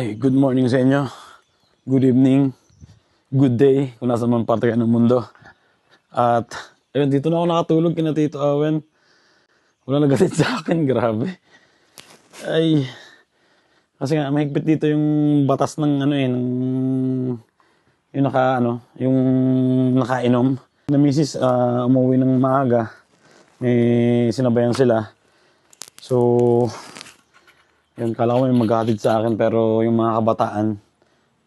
Ay, good morning sa inyo. Good evening. Good day kung nasa man parte kayo ng mundo. At ayun, dito na ako nakatulog kina Tito Owen. Wala nagalit sa akin, grabe. Ay, kasi nga mahigpit dito yung batas ng yung nakainom. Na misis umuwi ng maaga. May sinabayan sila. So, yun, kala ko may maghahatid sa akin pero yung mga kabataan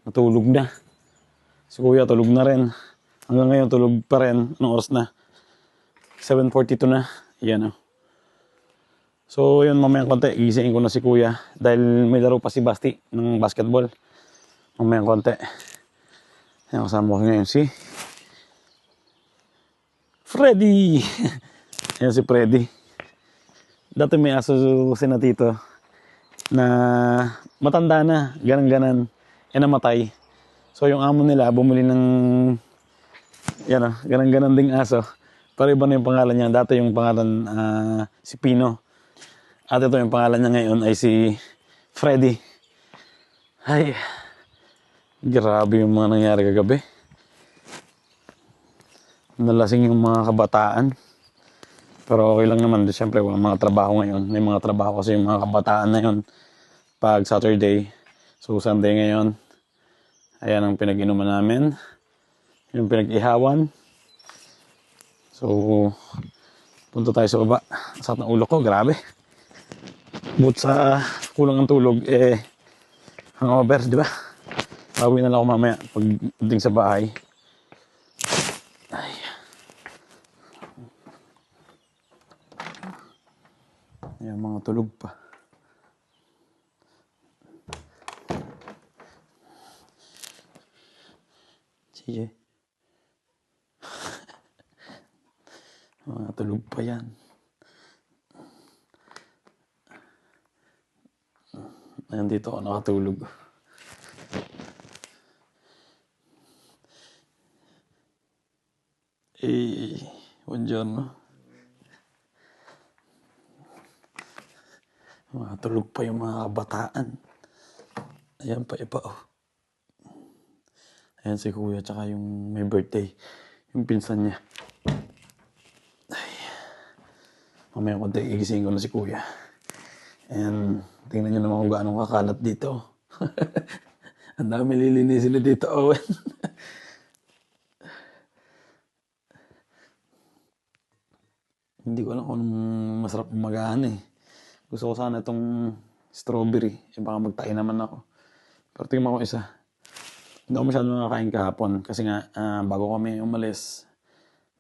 natulog na. Si Kuya tulog na rin. Hanggang ngayon tulog pa rin. Anong oras na? 7:42 na. Yan o. So yun, mamayang konti gisingin ko na si Kuya dahil may laro pa si Basti ng basketball. Mamayang konti. Yan, kasama ko ngayon si Freddy. Yan si Freddy. Dati may aso sina Tito na matanda na, ganan-ganan, namatay. So yung amo nila bumili ng ganan-ganan ding aso. Pero iba na yung pangalan niya. Dati yung pangalan si Pino. At ito yung pangalan niya ngayon ay si Freddy. Ay, grabe yung mga nangyari kagabi. Nalasing yung mga kabataan. Pero okay lang naman. Siyempre, walang mga trabaho ngayon. May mga trabaho kasi yung mga kabataan na yun. Pag Saturday. So, Sunday ngayon. Ayan ang pinag-inuman namin. Yung pinag-ihawan. So, punta tayo sa baba. Sakit ng ulo ko, grabe. But sa kulang ng tulog, hangover, di ba? Bawi na lang ako mamaya pagdating sa bahay. Ay. Ayan, mga tulog pa. Sige. Mga tulog pa yan. Ayan, dito ako nakatulog. Buongiorno. Mga tulog pa yung mga kabataan. Ayan pa iba oh. Ayan si Kuya, tsaka yung may birthday. Yung pinsan niya. Ay. Mamaya konti, igising ko na si Kuya. And tingnan nyo naman kung gaano kakalat dito. Ang dami lilinisin ni Tito Owen. Hindi ko alam kung masarap umagahan eh. Gusto ko sana itong strawberry. Baka magtae naman ako. Pero tingnan ko isa. Hindi ako masyadong nakakain kahapon. Kasi nga, bago kami umalis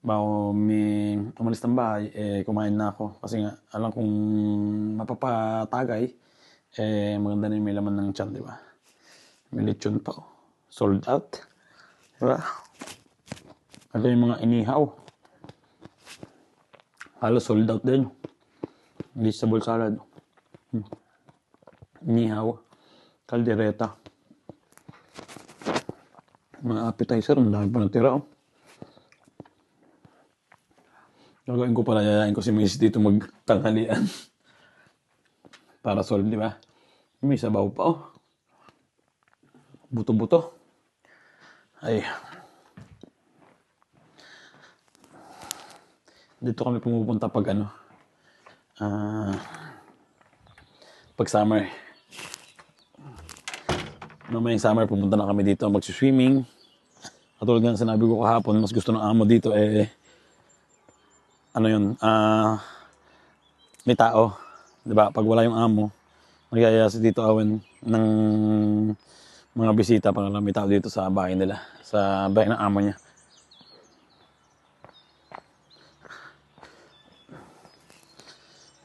ng bahay, kumain na ako. Kasi nga, alam kong mapapatagay, maganda na yung may laman ng tiyan, di ba? May lechon pa, oh. Sold out. Diba? Ito yung mga inihaw. Halos sold out din. Vegetable salad. Inihaw. Kaldereta. Mga appetizer, ang dami pa natira, oh. Gagawin ko pala, yayain ko si Miss dito magtanghalian. Para solve, di ba? May sabaw pa, oh. Buto-buto. Ay. Dito kami pumupunta pag pag summer. Mamayang summer, pupunta na kami dito mag-swimming. Katulad nga sinabi ko kahapon, mas gusto ng amo dito may tao. Diba? Pag wala yung amo, magyayaya si Tito Owen ng mga bisita para may tao dito sa bahay nila. Sa bahay ng amo niya.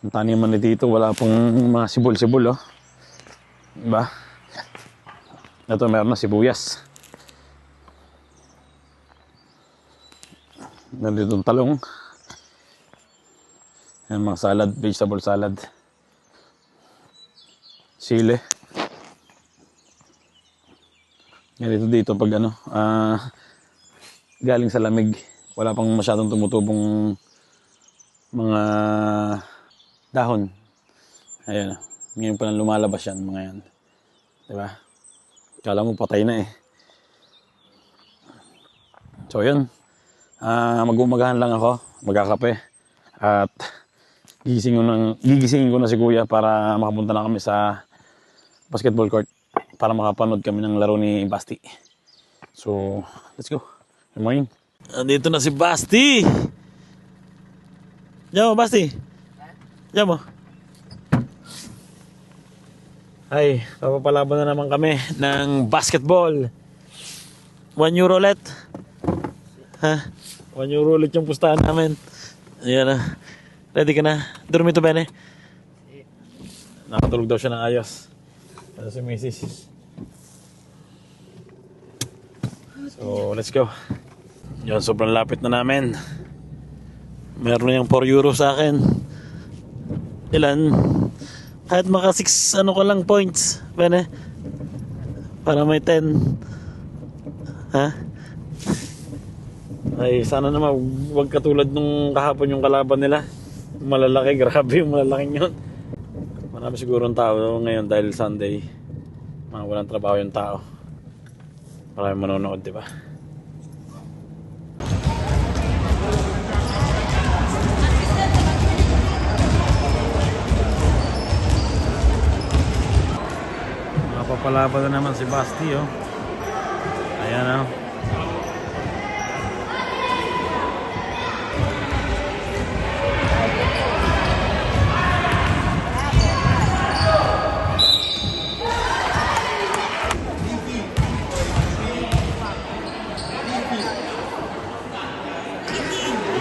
Ang taniman ni Tito, wala pong mga sibol-sibol, oh. Diba? Ito, meron na sibuyas. Meron ditong talong. Yan, mga salad, vegetable salad. Sile. Ganito dito pag galing sa lamig. Wala pang masyadong tumutubong mga dahon. Ayan. Ngayon pa lang lumalabas yan, mga yan. Diba? Kala mo patay na eh. So yun. Mag-umagahan lang ako. Magkakape. At gigisingin ko na si Kuya para makapunta na kami sa basketball court para makapanood kami ng laro ni Basti. So, let's go. Good morning. Andito na si Basti. Diyan mo, Basti. Diyan mo. Ay, papapalaban na naman kami ng basketball. 1 euro ulit. Ha? 1 euro ulit yung pustahan namin. Ayan na. Ready ka na? Dormito bene? Nakatulog daw siya ng ayos. Ano si Mrs. So, let's go. Yan, sobrang lapit na namin. Meron yung 4 euro sa akin. Ilan? Kahit maka 6 ano ko lang points. Bene? Para may 10. Ha? Ay, sana naman wag katulad nung kahapon yung kalaban nila. Malalaki, grabe yung malalaking yun. Marami siguro ang tao ngayon dahil Sunday. Mga walang trabaho yung tao. Maraming manonood, di ba? Papalaban na naman si Basti, oh. Ayan, oh.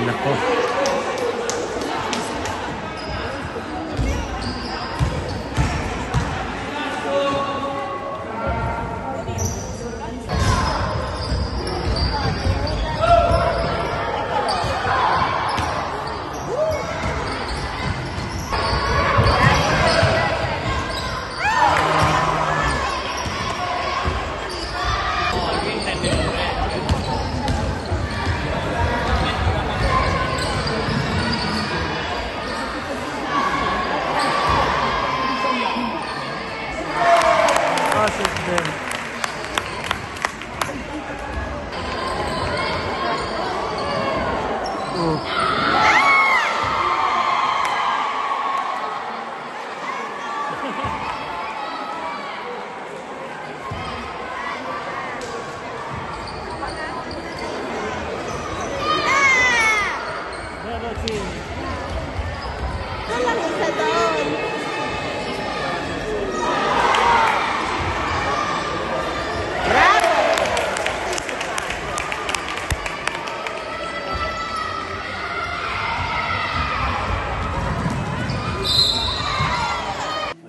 Nako.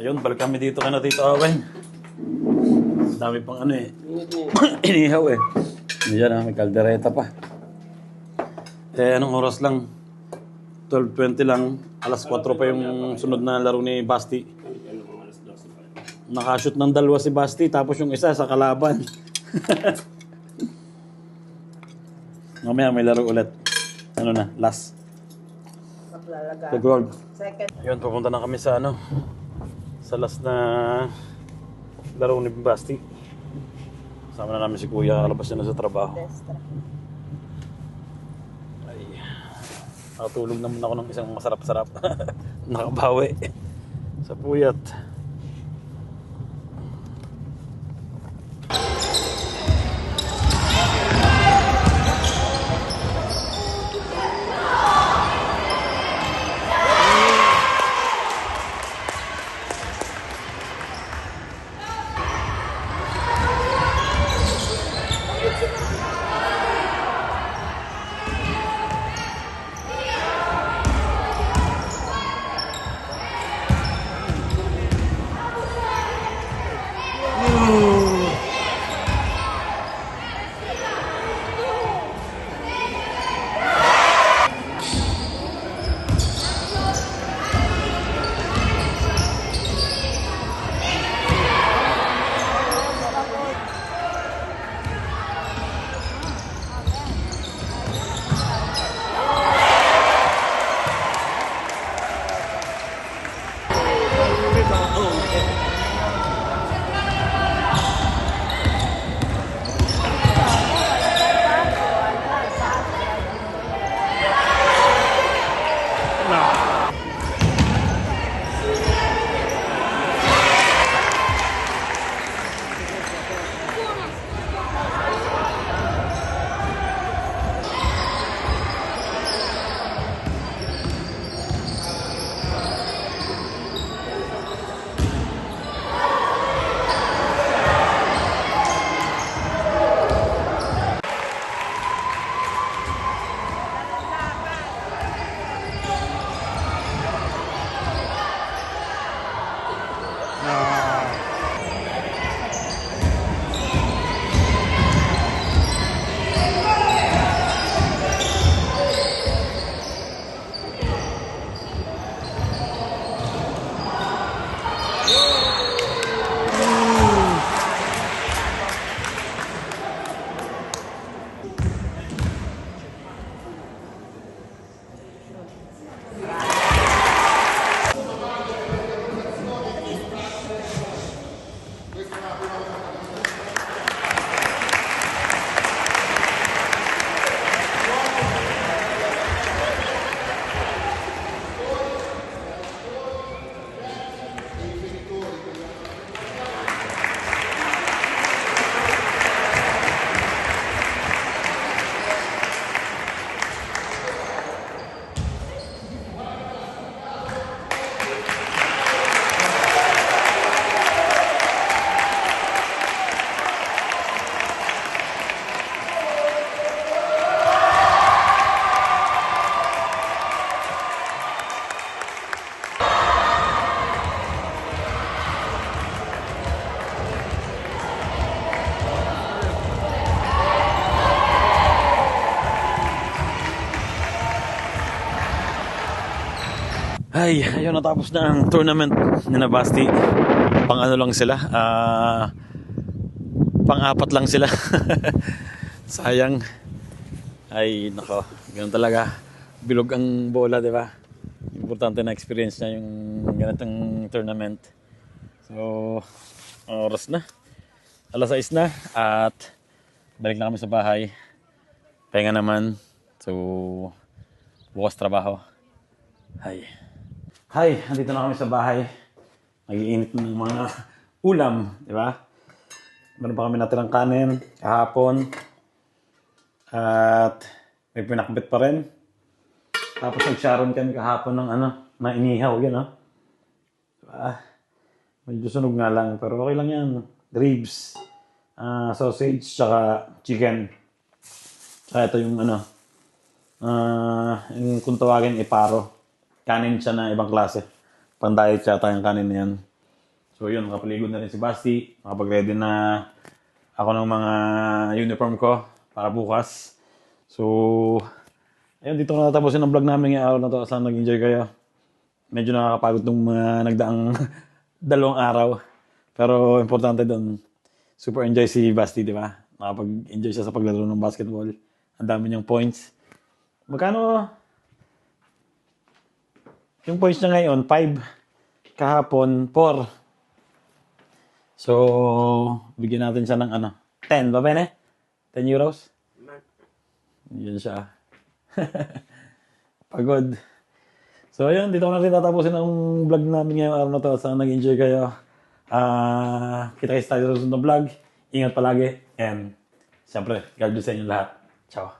Ayun, balik kami dito kay Tito Owen. Dami pang ano eh. Inihaw eh. Diyan may kaldereta pa. Eh, anong oras lang? 12:20 lang. Alas 4 pa yung sunod na laro ni Basti. Nakashoot ng 2 si Basti, tapos yung isa sa kalaban. Mamaya may laro ulit. Ano na, last. The gold. Ayun, pupunta na kami sa ano, sa last na laro ni Basti. Sama na namin si Kuya, kalabas niya na sa trabaho. Ay, nakatulog naman ako ng isang masarap-sarap. Nakabawi sa puyat. Ay, ayun, natapos na ang tournament ni Nabasti. Pang ano lang sila, pang-apat lang sila. Sayang. Ay, nako, ganun talaga. Bilog ang bola, di ba? Importante na experience niya yung ganitong tournament. So, oras na. Alas 6 na at balik na kami sa bahay. Pahinga naman. So, bukas trabaho. Hi, andito na kami sa bahay. Mag-iinit ng mga ulam, di ba? Meron pa kami natirang kanin kahapon. At may pinakbit pa rin. Tapos nag-sharon kami kahapon ng na inihaw, yun, no? Diba? Medyo sunog nga lang, pero okay lang yan. Ribs, sausage, tsaka chicken. Tsaka ito yung yung kung tawagin iparo. Kanin siya na ibang klase. Pang diet siya tayong kanin na yan. So yun, nakapaligo na rin si Basti. Nakapag-ready na ako ng mga uniform ko para bukas. So, ayun, dito na natapusin ang vlog namin ngayong araw na to. Sana nag-enjoy kayo. Medyo nakakapagod nung nagdaang 2 araw. Pero importante doon, super enjoy si Basti, di ba? Nakapag-enjoy siya sa paglaro ng basketball. Ang dami niyang points. Magkano? Yung points niya ngayon, 5. Kahapon, 4. So, bigyan natin siya ng 10. Ba ba na? 10 euros? Yun siya. Pagod. So, ayun. Dito ko na rin tatapusin ang vlog namin ngayong araw na to. Sana nag-enjoy kayo. Kita kayo tayo sa susunod na vlog. Ingat palagi. And, siyempre, God bless sa inyo lahat. Ciao.